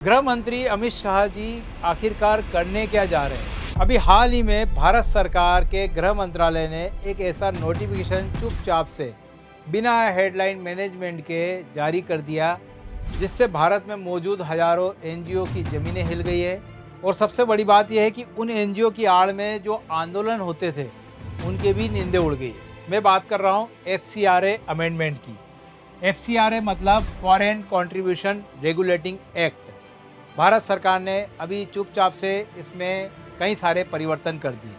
गृह मंत्री अमित शाह जी आखिरकार करने क्या जा रहे हैं। अभी हाल ही में भारत सरकार के गृह मंत्रालय ने एक ऐसा नोटिफिकेशन चुपचाप से बिना हेडलाइन मैनेजमेंट के जारी कर दिया, जिससे भारत में मौजूद हजारों एनजीओ की ज़मीनें हिल गई है। और सबसे बड़ी बात यह है कि उन एनजीओ की आड़ में जो आंदोलन होते थे उनके भी नींदें उड़ गई है। मैं बात कर रहा हूँ FCRA अमेंडमेंट की। FCRA मतलब foreign contribution regulating act. Bharat सरकार ने अभी चुपचाप से इसमें कई सारे परिवर्तन कर दिए।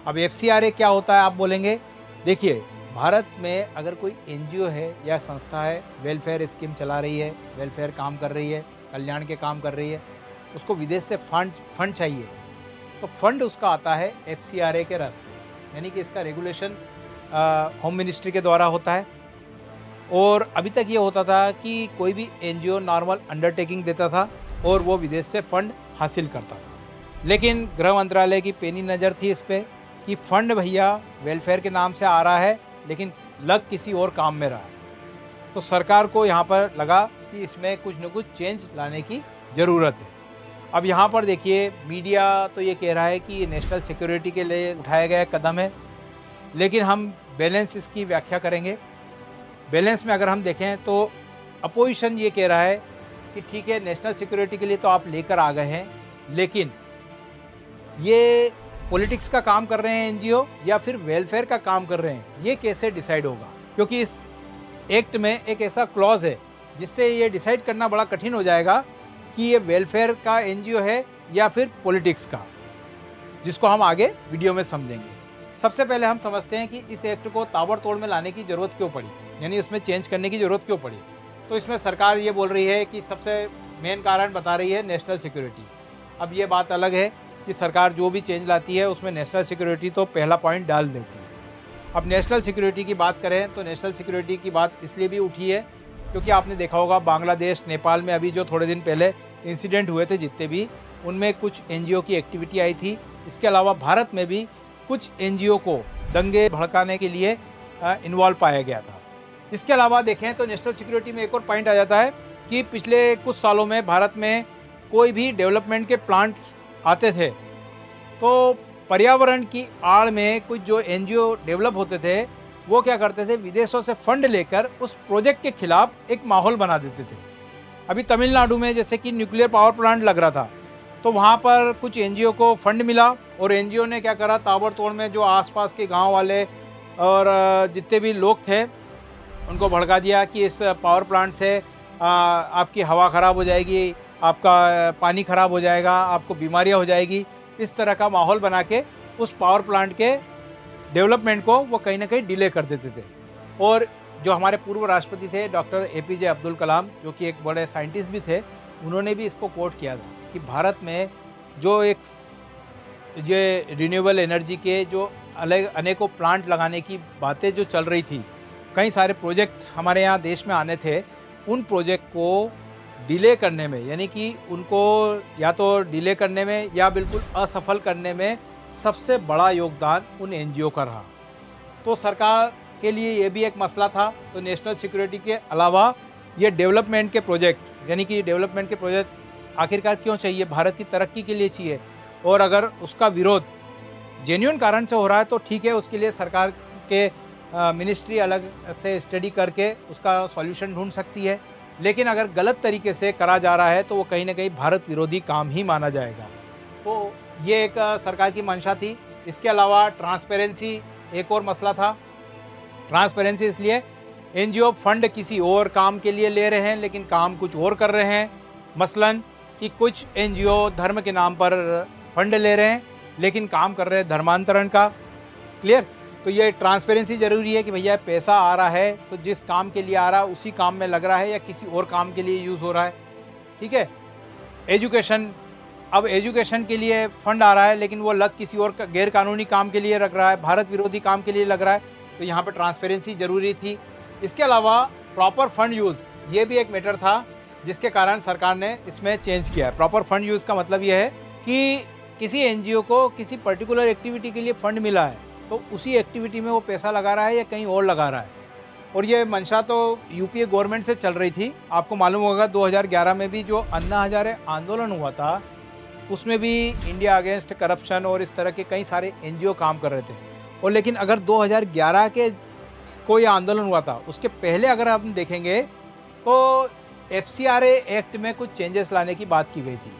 अब FCRA क्या होता है आप बोलेंगे। देखिए, भारत में अगर कोई एनजीओ है या संस्था है, वेलफेयर स्कीम चला रही है, वेलफेयर काम कर रही है, कल्याण के काम कर रही है, उसको विदेश से फंड चाहिए, तो फंड उसका आता है FCRA के रास्ते। यानी कि इसका रेगुलेशन होम मिनिस्ट्री के द्वारा होता है। और अभी तक ये होता था कि कोई भी एनजीओ नॉर्मल अंडरटेकिंग देता था और वो विदेश से फंड हासिल करता था। लेकिन गृह मंत्रालय की पेनी नज़र थी इस पे कि फंड भैया वेलफेयर के नाम से आ रहा है, लेकिन लग किसी और काम में रहा है। तो सरकार को यहाँ पर लगा कि इसमें कुछ न कुछ चेंज लाने की ज़रूरत है। अब यहाँ पर देखिए, मीडिया तो ये कह रहा है कि ये नेशनल सिक्योरिटी के लिए उठाया गया कदम है, लेकिन हम बैलेंस इसकी व्याख्या करेंगे। बैलेंस में अगर हम देखें तो अपोजिशन ये कह रहा है कि ठीक है, नेशनल सिक्योरिटी के लिए तो आप लेकर आ गए हैं, लेकिन ये पॉलिटिक्स का काम कर रहे हैं एनजीओ या फिर वेलफेयर का काम कर रहे हैं, ये कैसे डिसाइड होगा। क्योंकि इस एक्ट में एक ऐसा क्लॉज है जिससे ये डिसाइड करना बड़ा कठिन हो जाएगा कि ये वेलफेयर का एनजीओ है या फिर पॉलिटिक्स का, जिसको हम आगे वीडियो में समझेंगे। सबसे पहले हम समझते हैं कि इस एक्ट को ताबड़तोड़ में लाने की ज़रूरत क्यों पड़ी, यानी उसमें चेंज करने की ज़रूरत क्यों पड़ी। तो इसमें सरकार ये बोल रही है कि सबसे मेन कारण बता रही है नेशनल सिक्योरिटी। अब ये बात अलग है कि सरकार जो भी चेंज लाती है उसमें नेशनल सिक्योरिटी तो पहला पॉइंट डाल देती है। अब नेशनल सिक्योरिटी की बात करें तो नेशनल सिक्योरिटी की बात इसलिए भी उठी है क्योंकि आपने देखा होगा बांग्लादेश, नेपाल में अभी जो थोड़े दिन पहले इंसिडेंट हुए थे, जितने भी उनमें कुछ एनजीओ की एक्टिविटी आई थी। इसके अलावा भारत में भी कुछ एनजीओ को दंगे भड़काने के लिए इन्वॉल्व पाया गया था। इसके अलावा देखें तो नेशनल सिक्योरिटी में एक और पॉइंट आ जाता है कि पिछले कुछ सालों में भारत में कोई भी डेवलपमेंट के प्लांट आते थे तो पर्यावरण की आड़ में कुछ जो एनजीओ डेवलप होते थे वो क्या करते थे, विदेशों से फंड लेकर उस प्रोजेक्ट के खिलाफ एक माहौल बना देते थे। अभी तमिलनाडु में जैसे कि न्यूक्लियर पावर प्लांट लग रहा था, तो वहाँ पर कुछ एनजीओ को फंड मिला और एनजीओ ने क्या करा, ताबड़तोड़ में जो आसपास के गांव वाले और जितने भी लोग थे उनको भड़का दिया कि इस पावर प्लांट से आपकी हवा ख़राब हो जाएगी, आपका पानी ख़राब हो जाएगा, आपको बीमारियां हो जाएगी। इस तरह का माहौल बना के उस पावर प्लांट के डेवलपमेंट को वो कहीं ना कहीं डिले कर देते थे। और जो हमारे पूर्व राष्ट्रपति थे डॉक्टर APJ अब्दुल कलाम, जो कि एक बड़े साइंटिस्ट भी थे, उन्होंने भी इसको कोट किया था कि भारत में जो एक ये रिन्यूएबल एनर्जी के जो अलग अनेकों प्लांट लगाने की बातें जो चल रही थी, कई सारे प्रोजेक्ट हमारे यहाँ देश में आने थे, उन प्रोजेक्ट को डिले करने में, यानी कि उनको या तो डिले करने में या बिल्कुल असफल करने में सबसे बड़ा योगदान उन एनजीओ का रहा। तो सरकार के लिए ये भी एक मसला था। तो नेशनल सिक्योरिटी के अलावा ये डेवलपमेंट के प्रोजेक्ट, यानी कि डेवलपमेंट के प्रोजेक्ट आखिरकार क्यों चाहिए, भारत की तरक्की के लिए चाहिए, और अगर उसका विरोध जेन्युइन कारण से हो रहा है तो ठीक है, उसके लिए सरकार के मिनिस्ट्री अलग से स्टडी करके उसका सॉल्यूशन ढूंढ सकती है। लेकिन अगर गलत तरीके से करा जा रहा है तो वो कहीं ना कहीं भारत विरोधी काम ही माना जाएगा। तो ये एक सरकार की मंशा थी। इसके अलावा ट्रांसपेरेंसी एक और मसला था। ट्रांसपेरेंसी इसलिए एनजीओ फंड किसी और काम के लिए ले रहे हैं लेकिन काम कुछ और कर रहे हैं। मसलन कि कुछ एनजीओ धर्म के नाम पर फंड ले रहे हैं लेकिन काम कर रहे हैं धर्मांतरण का। क्लियर। तो ये ट्रांसपेरेंसी ज़रूरी है कि भैया पैसा आ रहा है तो जिस काम के लिए आ रहा है उसी काम में लग रहा है या किसी और काम के लिए यूज़ हो रहा है। ठीक है। एजुकेशन, अब एजुकेशन के लिए फ़ंड आ रहा है लेकिन वो लग किसी और गैर कानूनी काम के लिए लग रहा है, भारत विरोधी काम के लिए लग रहा है, तो यहाँ पर ट्रांसपेरेंसी ज़रूरी थी। इसके अलावा प्रॉपर फंड यूज़, ये भी एक मैटर था जिसके कारण सरकार ने इसमें चेंज किया है। प्रॉपर फंड यूज़ का मतलब ये है कि किसी एनजीओ को किसी पर्टिकुलर एक्टिविटी के लिए फ़ंड मिला है तो उसी एक्टिविटी में वो पैसा लगा रहा है या कहीं और लगा रहा है। और ये मंशा तो यूपीए गवर्नमेंट से चल रही थी। आपको मालूम होगा 2011 में भी जो अन्ना हजारे आंदोलन हुआ था, उसमें भी इंडिया अगेंस्ट करप्शन और इस तरह के कई सारे एनजीओ काम कर रहे थे। और लेकिन अगर 2011 के कोई आंदोलन हुआ था, उसके पहले अगर हम देखेंगे तो एफसीआरए एक्ट में कुछ चेंजेस लाने की बात की गई थी।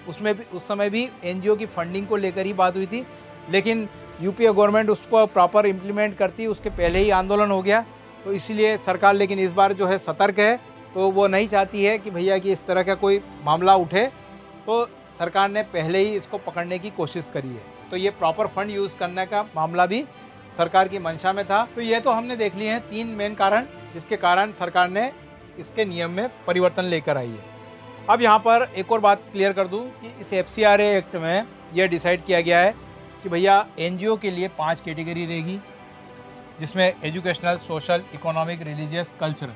उसमें भी उस समय भी एनजीओ की फंडिंग को लेकर ही बात हुई थी, लेकिन यूपीए गवर्नमेंट उसको प्रॉपर इम्प्लीमेंट करती, उसके पहले ही आंदोलन हो गया। तो इसलिए सरकार लेकिन इस बार जो है सतर्क है, तो वो नहीं चाहती है कि भैया कि इस तरह का कोई मामला उठे, तो सरकार ने पहले ही इसको पकड़ने की कोशिश करी है। तो ये प्रॉपर फंड यूज़ करने का मामला भी सरकार की मंशा में था। तो ये तो हमने देख लिए हैं 3 मेन कारण, जिसके कारण सरकार ने इसके नियम में परिवर्तन लेकर आई है। अब यहाँ पर एक और बात क्लियर कर दूँ कि इस एफसीआरए एक्ट में यह डिसाइड किया गया है कि भैया एनजीओ के लिए 5 कैटेगरी रहेगी, जिसमें educational, social, economic, religious, cultural.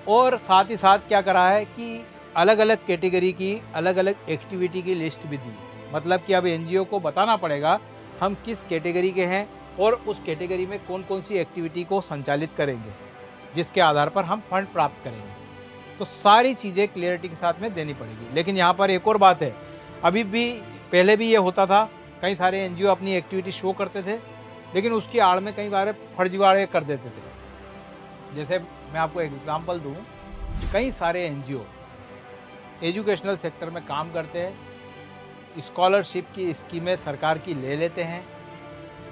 और साथ ही साथ क्या करा है कि अलग अलग कैटेगरी की अलग अलग एक्टिविटी की लिस्ट भी दी। मतलब कि अब एनजीओ को बताना पड़ेगा हम किस कैटेगरी के हैं और उस कैटेगरी में कौन कौन सी एक्टिविटी को संचालित करेंगे, जिसके आधार पर हम फंड प्राप्त करेंगे। तो सारी चीज़ें क्लियरिटी के साथ में देनी पड़ेगी। लेकिन यहाँ पर एक और बात है, अभी भी पहले भी ये होता था, कई सारे एनजीओ अपनी एक्टिविटी शो करते थे, लेकिन उसकी आड़ में कई बार फर्जीवाड़े कर देते थे। जैसे मैं आपको एग्जांपल दूं, कई सारे एनजीओ एजुकेशनल सेक्टर में काम करते हैं, स्कॉलरशिप की स्कीमें सरकार की ले लेते हैं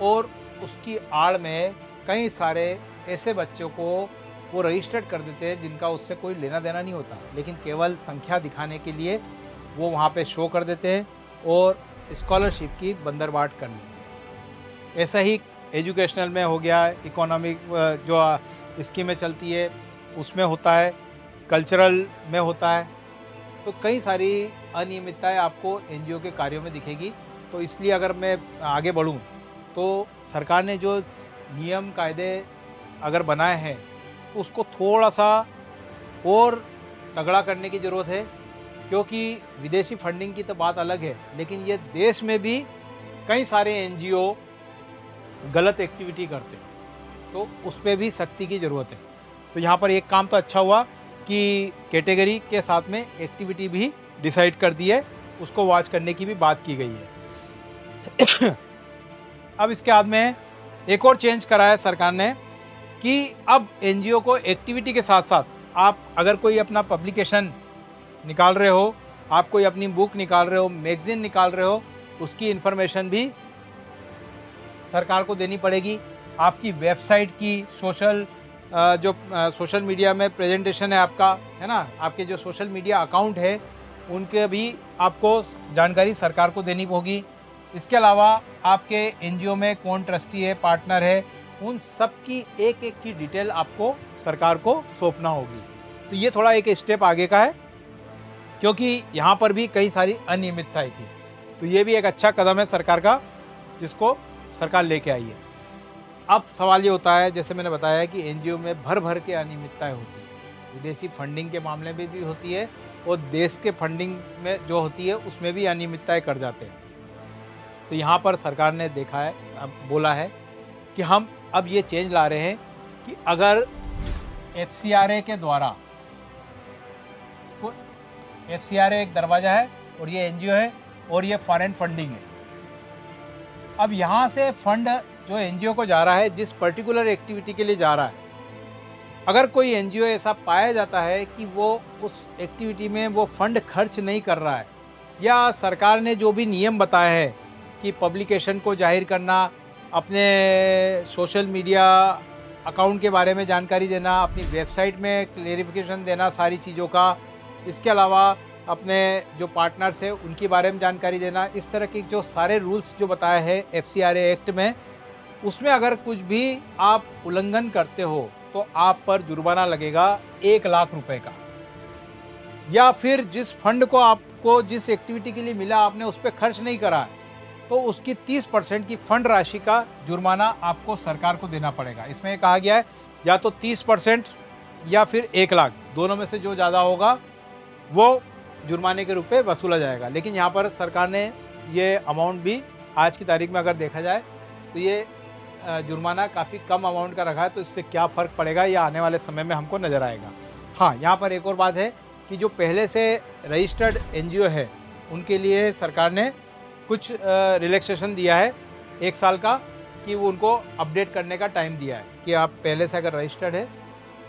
और उसकी आड़ में कई सारे ऐसे बच्चों को वो रजिस्टर्ड कर देते हैं जिनका उससे कोई लेना देना नहीं होता, लेकिन केवल संख्या दिखाने के लिए वो वहाँ पे शो कर देते हैं और स्कॉलरशिप की बंदरबाट कर लेते हैं। ऐसा ही एजुकेशनल में हो गया, इकोनॉमिक जो स्कीमें चलती है उसमें होता है, कल्चरल में होता है। तो कई सारी अनियमितताएं आपको एनजीओ के कार्यों में दिखेगी। तो इसलिए अगर मैं आगे बढ़ूं तो सरकार ने जो नियम कायदे अगर बनाए हैं तो उसको थोड़ा सा और तगड़ा करने की ज़रूरत है, क्योंकि विदेशी फंडिंग की तो बात अलग है, लेकिन ये देश में भी कई सारे एनजीओ गलत एक्टिविटी करते हैं, तो उस पर भी सख्ती की ज़रूरत है। तो यहाँ पर एक काम तो अच्छा हुआ कि कैटेगरी के साथ में एक्टिविटी भी डिसाइड कर दी है, उसको वॉच करने की भी बात की गई है। अब इसके बाद में एक और चेंज करा है सरकार ने कि अब एनजीओ को एक्टिविटी के साथ साथ आप अगर कोई अपना पब्लिकेशन निकाल रहे हो, आप कोई अपनी बुक निकाल रहे हो, मैगजीन निकाल रहे हो, उसकी इन्फॉर्मेशन भी सरकार को देनी पड़ेगी। आपकी वेबसाइट की सोशल मीडिया में प्रेजेंटेशन है आपका, है ना, आपके जो सोशल मीडिया अकाउंट है उनके भी आपको जानकारी सरकार को देनी होगी। इसके अलावा आपके एनजीओ में कौन ट्रस्टी है, पार्टनर है, उन सब की एक एक की डिटेल आपको सरकार को सौंपना होगी। तो ये थोड़ा एक स्टेप आगे का है, क्योंकि यहाँ पर भी कई सारी अनियमितताएं थी। तो ये भी एक अच्छा कदम है सरकार का, जिसको सरकार लेके आई है। अब सवाल ये होता है, जैसे मैंने बताया कि एनजीओ में भर भर के अनियमितताएं होती है, विदेशी फंडिंग के मामले में भी होती है और देश के फंडिंग में जो होती है उसमें भी अनियमितताएं कर जाते हैं। तो यहाँ पर सरकार ने देखा है, अब बोला है कि हम अब ये चेंज ला रहे हैं कि अगर एफसीआरए के द्वारा, एफसीआरए एक दरवाज़ा है और ये एनजीओ है और ये फॉरेन फंडिंग है। अब यहाँ से फंड जो एनजीओ को जा रहा है, जिस पर्टिकुलर एक्टिविटी के लिए जा रहा है, अगर कोई एनजीओ ऐसा पाया जाता है कि वो उस एक्टिविटी में वो फंड खर्च नहीं कर रहा है, या सरकार ने जो भी नियम बताया है कि पब्लिकेशन को जाहिर करना, अपने सोशल मीडिया अकाउंट के बारे में जानकारी देना, अपनी वेबसाइट में क्लेरिफिकेशन देना सारी चीज़ों का, इसके अलावा अपने जो पार्टनर्स हैं उनके बारे में जानकारी देना, इस तरह के जो सारे रूल्स जो बताए हैं एफसीआरए एक्ट में, उसमें अगर कुछ भी आप उल्लंघन करते हो तो आप पर जुर्माना लगेगा 1 लाख रुपए का, या फिर जिस फंड को आपको जिस एक्टिविटी के लिए मिला आपने उस पर खर्च नहीं करा है तो उसकी 30% की फंड राशि का जुर्माना आपको सरकार को देना पड़ेगा। इसमें कहा गया है या तो 30% या फिर 1 लाख, दोनों में से जो ज़्यादा होगा वो जुर्माने के रूप में वसूला जाएगा। लेकिन यहाँ पर सरकार ने ये अमाउंट भी आज की तारीख में अगर देखा जाए तो ये जुर्माना काफ़ी कम अमाउंट का रखा है, तो इससे क्या फ़र्क पड़ेगा ये आने वाले समय में हमको नज़र आएगा। हाँ, यहाँ पर एक और बात है कि जो पहले से रजिस्टर्ड एनजीओ है, उनके लिए सरकार ने कुछ रिलैक्सेशन दिया है 1 साल का, कि वो उनको अपडेट करने का टाइम दिया है कि आप पहले से अगर रजिस्टर्ड है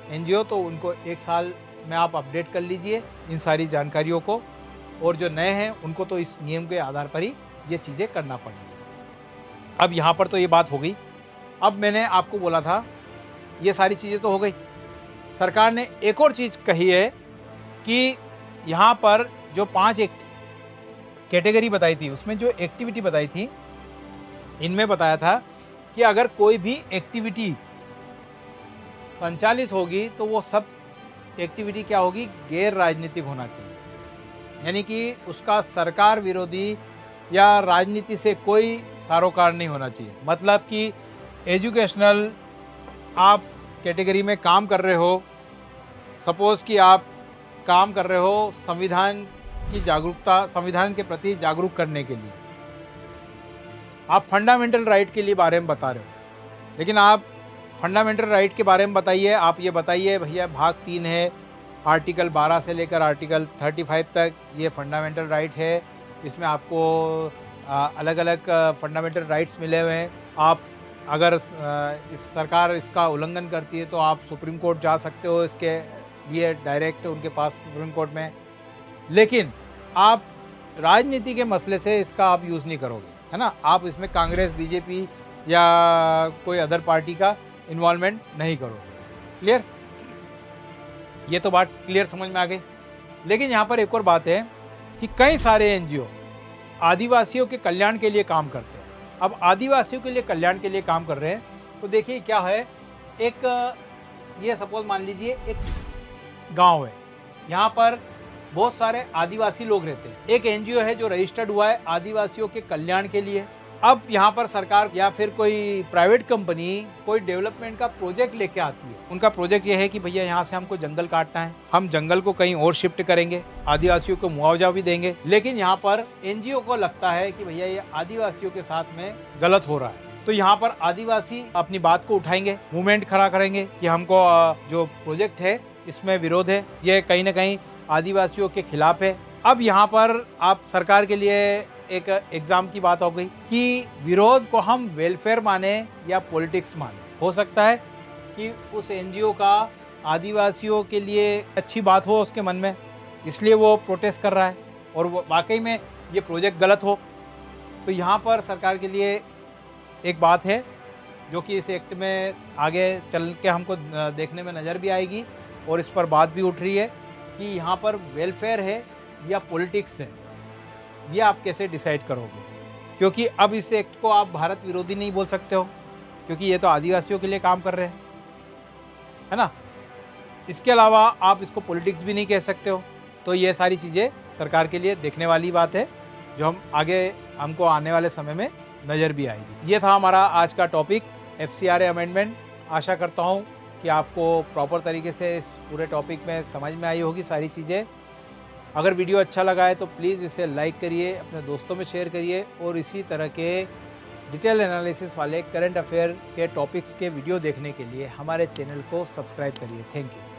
एनजीओ तो उनको 1 साल में आप अपडेट कर लीजिए इन सारी जानकारियों को, और जो नए हैं उनको तो इस नियम के आधार पर ही ये चीज़ें करना पड़ेगी। अब यहाँ पर तो ये बात हो गई। अब मैंने आपको बोला था ये सारी चीज़ें तो हो गई, सरकार ने एक और चीज़ कही है कि यहाँ पर जो 5 कैटेगरी बताई थी, उसमें जो एक्टिविटी बताई थी, इनमें बताया था कि अगर कोई भी एक्टिविटी संचालित होगी तो वो सब एक्टिविटी क्या होगी, गैर राजनीतिक होना चाहिए। यानी कि उसका सरकार विरोधी या राजनीति से कोई सरोकार नहीं होना चाहिए। मतलब कि एजुकेशनल आप कैटेगरी में काम कर रहे हो, सपोज़ कि आप काम कर रहे हो संविधान की जागरूकता, संविधान के प्रति जागरूक करने के लिए, आप फंडामेंटल राइट के लिए बारे में बता रहे हो, लेकिन आप फंडामेंटल राइट के बारे में बताइए, आप ये बताइए भैया भाग 3 है, आर्टिकल 12 से लेकर आर्टिकल 35 तक ये फंडामेंटल राइट है, इसमें आपको अलग अलग फंडामेंटल राइट्स मिले हुए हैं। आप अगर इस सरकार इसका उल्लंघन करती है तो आप सुप्रीम कोर्ट जा सकते हो इसके लिए डायरेक्ट उनके पास सुप्रीम कोर्ट में, लेकिन आप राजनीति के मसले से इसका आप यूज़ नहीं करोगे, है ना। आप इसमें कांग्रेस, बीजेपी या कोई अदर पार्टी का इन्वॉल्वमेंट नहीं करोगे। क्लियर? ये तो बात क्लियर समझ में आ गई। लेकिन यहाँ पर एक और बात है कि कई सारे एनजीओ आदिवासियों के कल्याण के लिए काम करते हैं। अब आदिवासियों के लिए कल्याण के लिए काम कर रहे हैं, तो देखिए क्या है, एक ये सपोज मान लीजिए एक गांव है, यहाँ पर बहुत सारे आदिवासी लोग रहते हैं। एक एनजीओ है जो रजिस्टर्ड हुआ है आदिवासियों के कल्याण के लिए। अब यहाँ पर सरकार या फिर कोई प्राइवेट कंपनी कोई डेवलपमेंट का प्रोजेक्ट लेके आती है। उनका प्रोजेक्ट ये है कि भैया यहाँ से हमको जंगल काटना है, हम जंगल को कहीं और शिफ्ट करेंगे, आदिवासियों को मुआवजा भी देंगे, लेकिन यहाँ पर एनजीओ को लगता है कि भैया ये आदिवासियों के साथ में गलत हो रहा है, तो यहाँ पर आदिवासी अपनी बात को उठाएंगे, मूवमेंट खड़ा करेंगे कि हमको जो प्रोजेक्ट है इसमें विरोध है, ये कहीं ना कहीं आदिवासियों के खिलाफ है। अब यहाँ पर आप सरकार के लिए एक एग्जाम की बात हो गई कि विरोध को हम वेलफेयर माने या पॉलिटिक्स माने। हो सकता है कि उस एनजीओ का आदिवासियों के लिए अच्छी बात हो उसके मन में, इसलिए वो प्रोटेस्ट कर रहा है, और वो वाकई में ये प्रोजेक्ट गलत हो। तो यहाँ पर सरकार के लिए एक बात है जो कि इस एक्ट में आगे चल के हमको देखने में नज़र भी आएगी, और इस पर बात भी उठ रही है कि यहाँ पर वेलफेयर है या पॉलिटिक्स है, ये आप कैसे डिसाइड करोगे। क्योंकि अब इस एक्ट को आप भारत विरोधी नहीं बोल सकते हो, क्योंकि ये तो आदिवासियों के लिए काम कर रहे हैं, है ना। इसके अलावा आप इसको पॉलिटिक्स भी नहीं कह सकते हो। तो ये सारी चीज़ें सरकार के लिए देखने वाली बात है, जो हम आगे हमको आने वाले समय में नज़र भी आएगी। ये था हमारा आज का टॉपिक, FCRA अमेंडमेंट। आशा करता हूँ कि आपको प्रॉपर तरीके से इस पूरे टॉपिक में समझ में आई होगी सारी चीज़ें। अगर वीडियो अच्छा लगा है तो प्लीज़ इसे लाइक करिए, अपने दोस्तों में शेयर करिए, और इसी तरह के डिटेल एनालिसिस वाले करंट अफेयर के टॉपिक्स के वीडियो देखने के लिए हमारे चैनल को सब्सक्राइब करिए। Thank you.